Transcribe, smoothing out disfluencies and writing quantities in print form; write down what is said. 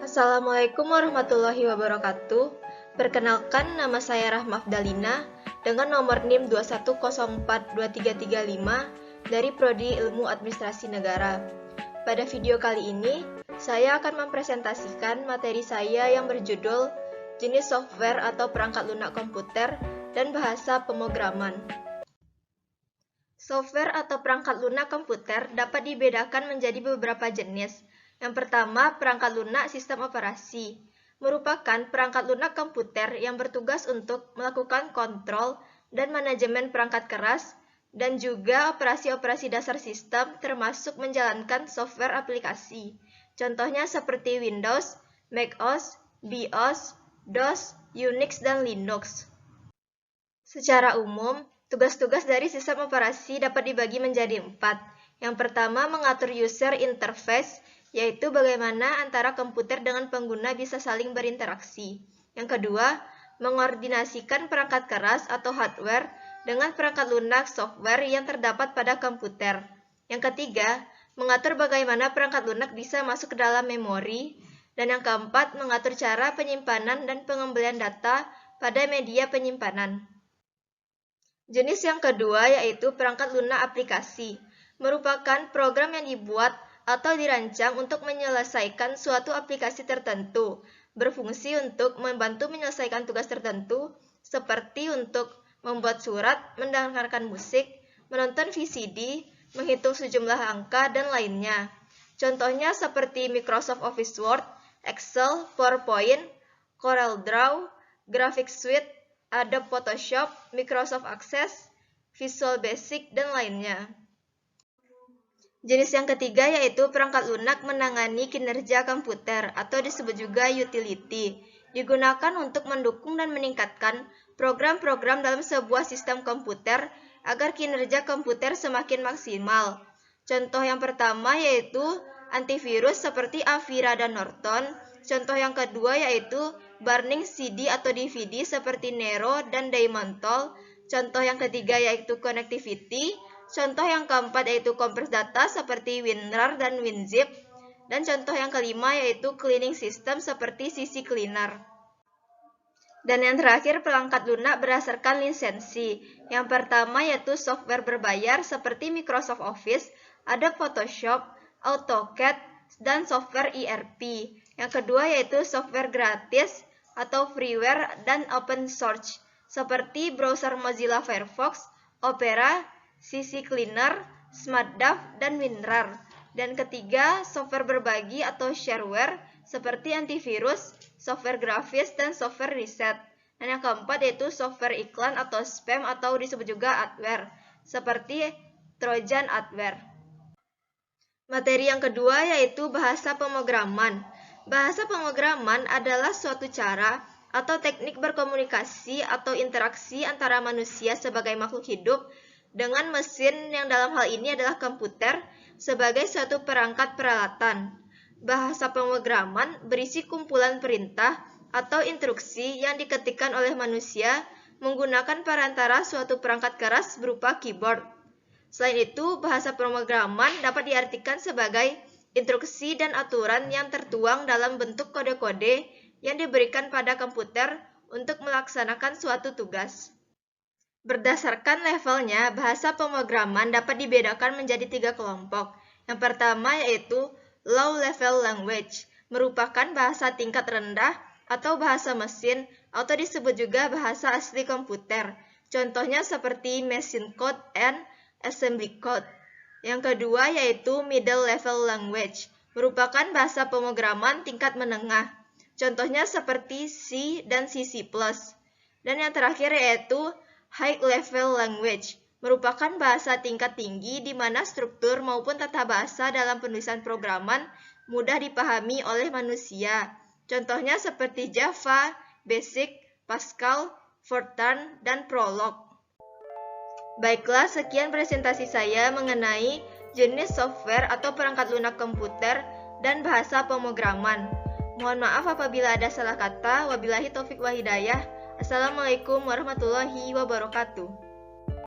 Assalamualaikum warahmatullahi wabarakatuh. Perkenalkan, nama saya Rahma Afdalina dengan nomor NIM 21042335 dari Prodi Ilmu Administrasi Negara. Pada video kali ini, saya akan mempresentasikan materi saya yang berjudul jenis software atau perangkat lunak komputer dan bahasa pemrograman. Software atau perangkat lunak komputer dapat dibedakan menjadi beberapa jenis. Yang pertama, perangkat lunak sistem operasi, merupakan perangkat lunak komputer yang bertugas untuk melakukan kontrol dan manajemen perangkat keras, dan juga operasi-operasi dasar sistem termasuk menjalankan software aplikasi. Contohnya seperti Windows, macOS, BIOS, DOS, Unix, dan Linux. Secara umum, tugas-tugas dari sistem operasi dapat dibagi menjadi 4. Yang pertama, mengatur user interface, yaitu bagaimana antara komputer dengan pengguna bisa saling berinteraksi. Yang kedua, mengordinasikan perangkat keras atau hardware dengan perangkat lunak software yang terdapat pada komputer. Yang ketiga, mengatur bagaimana perangkat lunak bisa masuk ke dalam memori. Dan yang keempat, mengatur cara penyimpanan dan pengembalian data pada media penyimpanan. Jenis yang kedua yaitu perangkat lunak aplikasi, merupakan program yang dibuat atau dirancang untuk menyelesaikan suatu aplikasi tertentu, berfungsi untuk membantu menyelesaikan tugas tertentu, seperti untuk membuat surat, mendengarkan musik, menonton VCD, menghitung sejumlah angka, dan lainnya. Contohnya seperti Microsoft Office Word, Excel, PowerPoint, CorelDRAW, Graphics Suite, Adobe Photoshop, Microsoft Access, Visual Basic, dan lainnya. Jenis yang ketiga yaitu perangkat lunak menangani kinerja komputer atau disebut juga utility, digunakan untuk mendukung dan meningkatkan program-program dalam sebuah sistem komputer agar kinerja komputer semakin maksimal. Contoh yang pertama yaitu antivirus seperti Avira dan Norton. Contoh yang kedua yaitu burning CD atau DVD seperti Nero dan Daemon-Toll. Contoh yang ketiga yaitu connectivity. Contoh yang keempat yaitu kompres data seperti WinRAR dan WinZip. Dan contoh yang kelima yaitu cleaning system seperti CC Cleaner. Dan yang terakhir perangkat lunak berdasarkan lisensi. Yang pertama yaitu software berbayar seperti Microsoft Office, Adobe Photoshop, AutoCAD, dan software ERP. Yang kedua yaitu software gratis atau freeware dan open source seperti browser Mozilla Firefox, Opera, CC Cleaner, SmartDAV, dan WinRAR. Dan ketiga, software berbagi atau shareware seperti antivirus, software grafis, dan software riset. Dan yang keempat yaitu software iklan atau spam atau disebut juga adware seperti Trojan adware. Materi yang kedua yaitu bahasa pemrograman. Bahasa pemrograman adalah suatu cara atau teknik berkomunikasi atau interaksi antara manusia sebagai makhluk hidup dengan mesin yang dalam hal ini adalah komputer sebagai suatu perangkat peralatan. Bahasa pemrograman berisi kumpulan perintah atau instruksi yang diketikkan oleh manusia menggunakan perantara suatu perangkat keras berupa keyboard. Selain itu, bahasa pemrograman dapat diartikan sebagai instruksi dan aturan yang tertuang dalam bentuk kode-kode yang diberikan pada komputer untuk melaksanakan suatu tugas. Berdasarkan levelnya, bahasa pemrograman dapat dibedakan menjadi 3 kelompok. Yang pertama yaitu low level language, merupakan bahasa tingkat rendah atau bahasa mesin atau disebut juga bahasa asli komputer. Contohnya seperti machine code and assembly code. Yang kedua yaitu middle level language, merupakan bahasa pemrograman tingkat menengah. Contohnya seperti C dan C++. Dan yang terakhir yaitu high level language, merupakan bahasa tingkat tinggi di mana struktur maupun tata bahasa dalam penulisan programan mudah dipahami oleh manusia. Contohnya seperti Java, Basic, Pascal, Fortran, dan Prolog. Baiklah, sekian presentasi saya mengenai jenis software atau perangkat lunak komputer dan bahasa pemrograman. Mohon maaf apabila ada salah kata. Wabillahi taufik wa hidayah. Assalamualaikum warahmatullahi wabarakatuh.